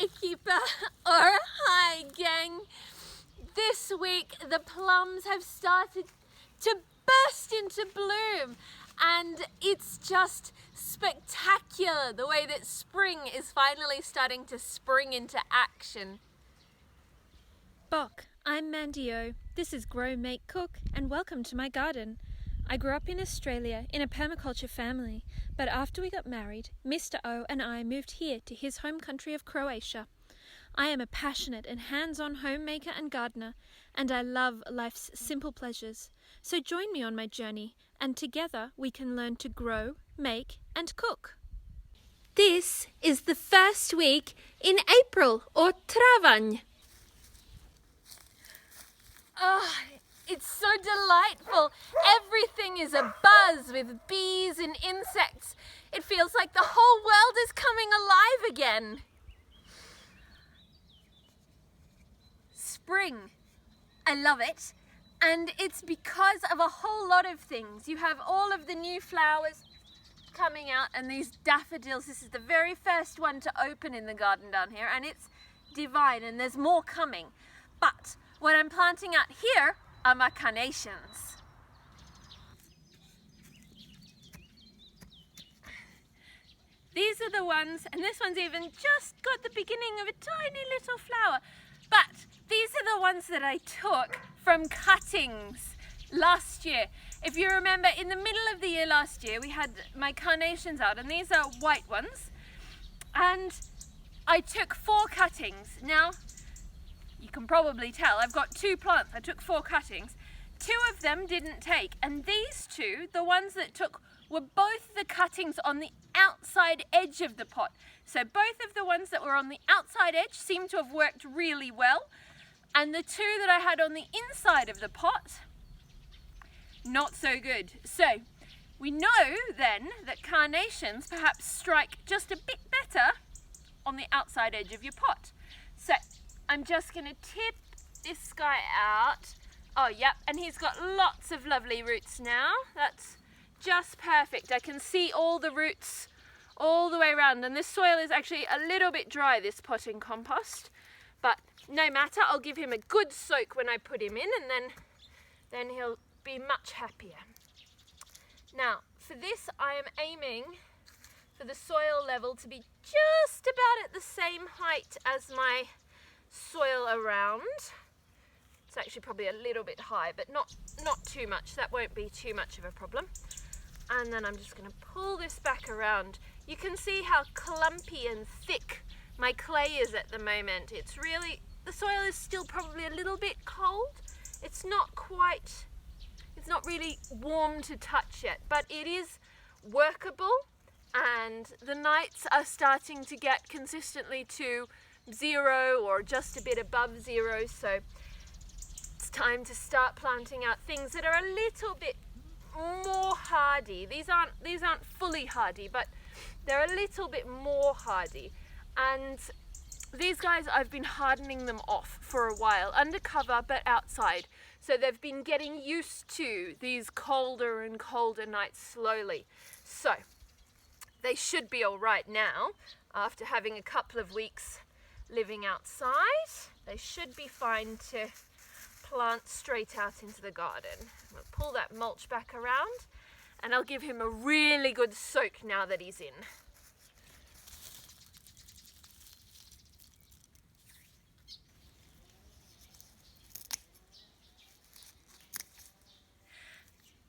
Equipa, or hi gang. This week the plums have started to burst into bloom and it's just spectacular the way that spring is finally starting to spring into action. Bok, I'm Mandy O. This is Grow, Make, Cook, and welcome to my garden. I grew up in Australia in a permaculture family, but after we got married, Mr. O and I moved here to his home country of Croatia. I am a passionate and hands-on homemaker and gardener, and I love life's simple pleasures. So join me on my journey, and together we can learn to grow, make, and cook. This is the first week in April, or Travanj. Oh, it's so delightful. Everything is abuzz with bees and insects. It feels like the whole world is coming alive again. Spring. I love it. And it's because of a whole lot of things. You have all of the new flowers coming out and these daffodils. This is the very first one to open in the garden down here and it's divine and there's more coming. But what I'm planting out here are my carnations. These are the ones, and this one's even just got the beginning of a tiny little flower. But these are the ones that I took from cuttings last year. If you remember, in the middle of the year last year, we had my carnations out, and these are white ones. And I took 4 cuttings. Now, you can probably tell, I've got 2 plants. I took 4 cuttings. 2 of them didn't take, and these 2, the ones that took, were both the cuttings on the outside edge of the pot. So both of the ones that were on the outside edge seemed to have worked really well, and the 2 that I had on the inside of the pot, not so good. So we know then that carnations perhaps strike just a bit better on the outside edge of your pot. So I'm just going to tip this guy out. Oh, yep, and he's got lots of lovely roots now. That's just perfect. I can see all the roots all the way around, and this soil is actually a little bit dry, this potting compost, but no matter, I'll give him a good soak when I put him in, and then he'll be much happier. Now, for this, I am aiming for the soil level to be just about at the same height as my soil around. It's actually probably a little bit high, but not too much. That won't be too much of a problem. And then I'm just going to pull this back around. You can see how clumpy and thick my clay is at the moment. It's really, the soil is still probably a little bit cold. It's not really warm to touch yet, but it is workable, and the nights are starting to get consistently to 0 or just a bit above 0, so it's time to start planting out things that are a little bit more hardy. These aren't fully hardy, but they're a little bit more hardy. And these guys, I've been hardening them off for a while, undercover but outside. So they've been getting used to these colder and colder nights slowly. So they should be all right now after having a couple of weeks living outside. They should be fine to plant straight out into the garden. I'll pull that mulch back around and I'll give him a really good soak now that he's in.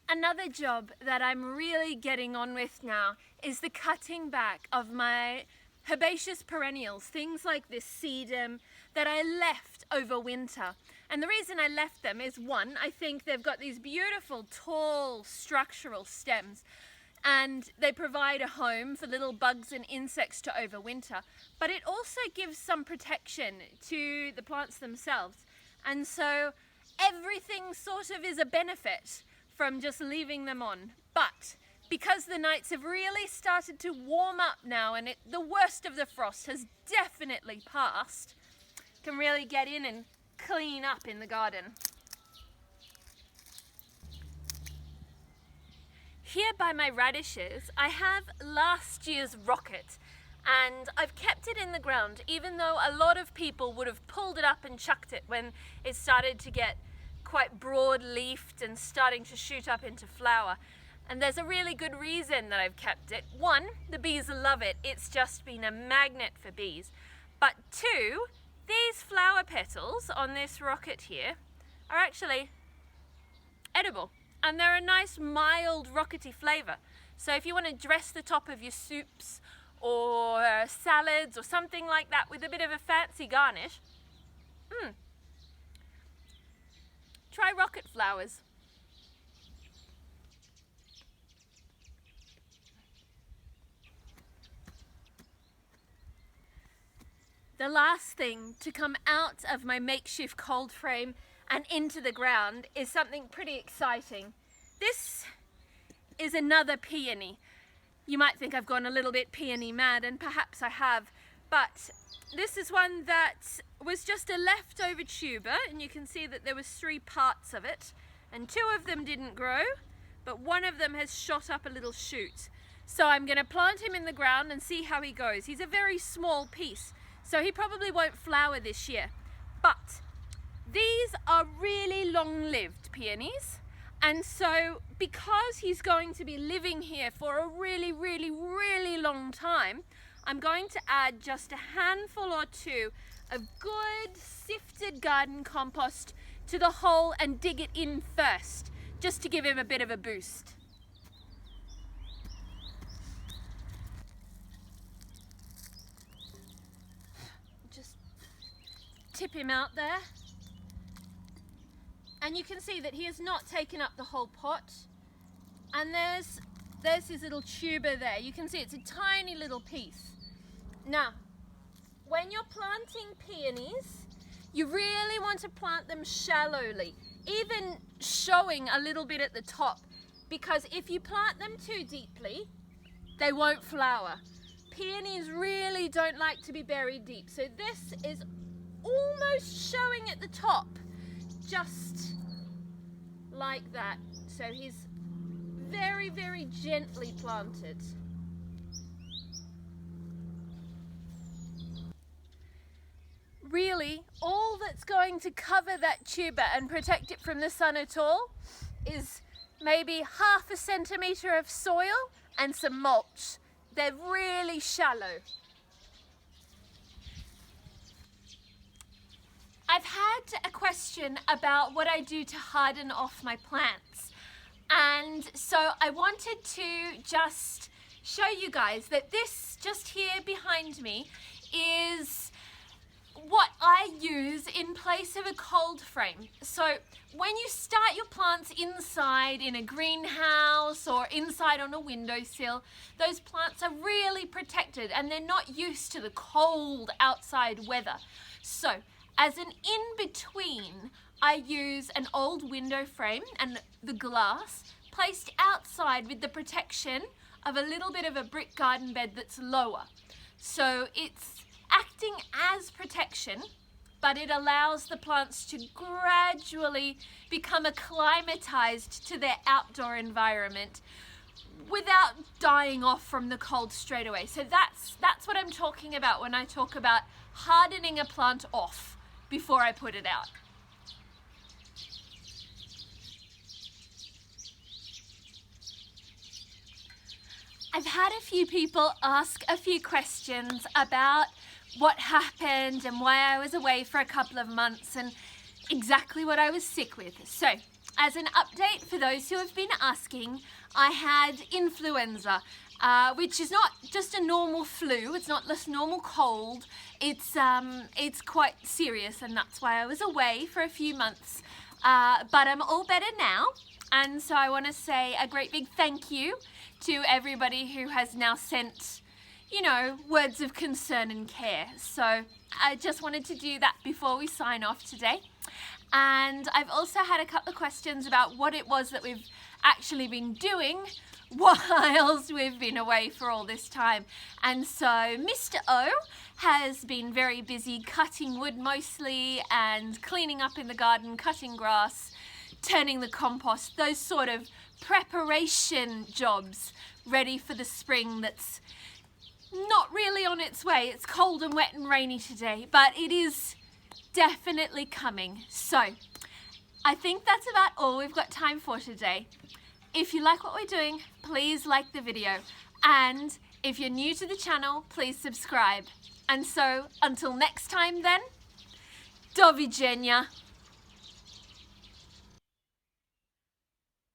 Another job that I'm really getting on with now is the cutting back of my herbaceous perennials, things like this sedum that I left over winter. And the reason I left them is, one, I think they've got these beautiful, tall, structural stems, and they provide a home for little bugs and insects to overwinter. But it also gives some protection to the plants themselves. And so everything sort of is a benefit from just leaving them on. But because the nights have really started to warm up now and the worst of the frost has definitely passed, can really get in and clean up in the garden. Here by my radishes, I have last year's rocket, and I've kept it in the ground, even though a lot of people would have pulled it up and chucked it when it started to get quite broad-leafed and starting to shoot up into flower. And there's a really good reason that I've kept it. One, the bees love it. It's just been a magnet for bees. But two, these flower petals on this rocket here are actually edible. And they're a nice mild rockety flavour. So if you want to dress the top of your soups or salads or something like that with a bit of a fancy garnish, try rocket flowers. The last thing to come out of my makeshift cold frame and into the ground is something pretty exciting. This is another peony. You might think I've gone a little bit peony mad, and perhaps I have, but this is one that was just a leftover tuber, and you can see that there was 3 parts of it, and 2 of them didn't grow, but one of them has shot up a little shoot. So I'm going to plant him in the ground and see how he goes. He's a very small piece, so he probably won't flower this year. But these are really long-lived peonies. And so because he's going to be living here for a really, really, really long time, I'm going to add just a handful or 2 of good sifted garden compost to the hole and dig it in first, just to give him a bit of a boost. Just tip him out there. And you can see that he has not taken up the whole pot. And there's his little tuber there. You can see it's a tiny little piece. Now, when you're planting peonies, you really want to plant them shallowly, even showing a little bit at the top, because if you plant them too deeply, they won't flower. Peonies really don't like to be buried deep. So this is almost showing at the top, just like that. So he's very, very gently planted. Really, all that's going to cover that tuber and protect it from the sun at all is maybe ½ centimetre of soil and some mulch. They're really shallow. I've had a question about what I do to harden off my plants, and so I wanted to just show you guys that this just here behind me is what I use in place of a cold frame. So when you start your plants inside in a greenhouse or inside on a windowsill, those plants are really protected and they're not used to the cold outside weather. So as an in-between, I use an old window frame and the glass placed outside with the protection of a little bit of a brick garden bed that's lower. So it's acting as protection, but it allows the plants to gradually become acclimatized to their outdoor environment without dying off from the cold straight away. So that's what I'm talking about when I talk about hardening a plant off before I put it out. I've had a few people ask a few questions about what happened and why I was away for a couple of months and exactly what I was sick with. So, as an update for those who have been asking, I had influenza, which is not just a normal flu, it's not this normal cold, it's quite serious, and that's why I was away for a few months. But I'm all better now, and so I want to say a great big thank you to everybody who has now sent, you know, words of concern and care. So I just wanted to do that before we sign off today. And I've also had a couple of questions about what it was that we've actually been doing whilst we've been away for all this time. And so Mr. O has been very busy cutting wood mostly and cleaning up in the garden, cutting grass, turning the compost, those sort of preparation jobs ready for the spring that's not really on its way. It's cold and wet and rainy today, but it is definitely coming. So I think that's about all we've got time for today. If you like what we're doing, please like the video. And if you're new to the channel, please subscribe. And so until next time then, do widzenia.